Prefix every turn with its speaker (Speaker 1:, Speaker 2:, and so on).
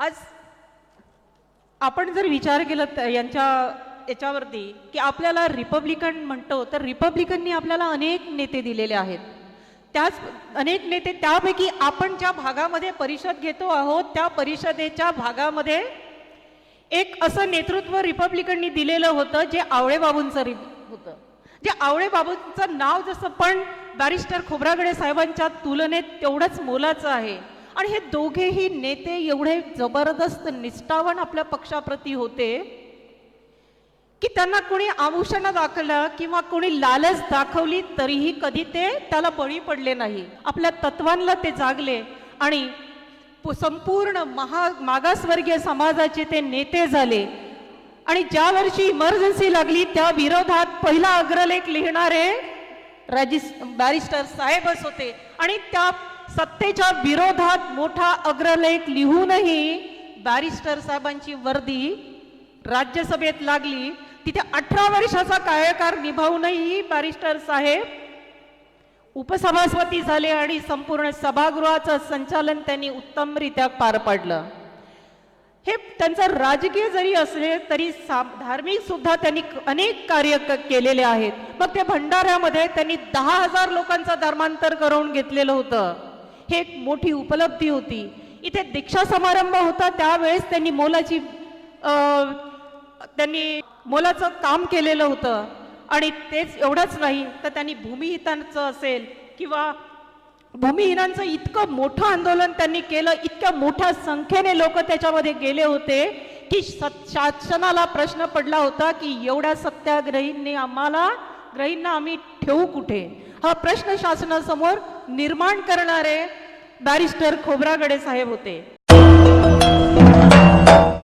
Speaker 1: आज आपण जर विचार केला याच्यावरती की आपल्याला रिपब्लिकन म्हणतो, तर रिपब्लिकननी आपल्याला अनेक नेते दिलेले आहेत. त्याच अनेक नेते, त्यापैकी आपण ज्या भागामध्ये परिषद घेतो आहोत त्या परिषदेच्या भागामध्ये एक असं नेतृत्व रिपब्लिकननी दिलेलं होतं जे आवळे बाबूंचं होतं. जे आवळे बाबूंचं नाव जसं पण बॅरिस्टर खोब्रागडे साहेबांच्या तुलनेत तेवढंच मोलाचं आहे. आणि हे दोघेही नेते एवढे जबरदस्त निष्ठावान आपल्या पक्षाप्रती होते की त्यांना कोणी आमुषानं दाखवलं किंवा कोणी लालच दाखवली तरीही कधी ते त्याला बळी पडले नाही. आपल्या तत्वांना ते जागले आणि संपूर्ण मागासवर्गीय समाजाचे ते नेते झाले. आणि ज्या वर्षी इमर्जन्सी लागली त्या विरोधात पहिला अग्रलेख लिहिणारे बॅरिस्टर साहेबच होते. आणि त्या सत्तेच्या विरोधात मोठा अग्रलेख लिहूनही बॅरिस्टर साहेबांची वर्दी राज्यसभेत लागली. तिथे 18 वर्षाचा कार्यकाळ निभावूनही बॅरिस्टर साहेब उपसभापती झाले आणि संपूर्ण सभागृहाचं संचालन त्यांनी उत्तमरित्या पार पाडलं. हे त्यांचं राजकीय जरी असले तरी धार्मिक सुद्धा त्यांनी अनेक कार्य केलेले आहेत. मग ते भंडाऱ्यामध्ये त्यांनी 10,000 लोकांचं धर्मांतर करून घेतलेलं होतं. हे एक मोठी उपलब्धी होती. इथे दीक्षा समारंभ होता त्यावेळेस त्यांनी मोलाचं काम केलेलं होतं. आणि तेच एवढंच नाही तर त्यांनी भूमिहितांचं असेल किंवा भूमिहीनांचं इतकं मोठं आंदोलन त्यांनी केलं, इतक्या मोठ्या संख्येने लोक त्याच्यामध्ये गेले होते की शासनाला प्रश्न पडला होता की एवढ्या सत्याग्रहींना आम्ही ठेवू कुठे. हा प्रश्न शासनासमोर निर्माण करणारे बॅरिस्टर खोब्रागडे साहेब होते.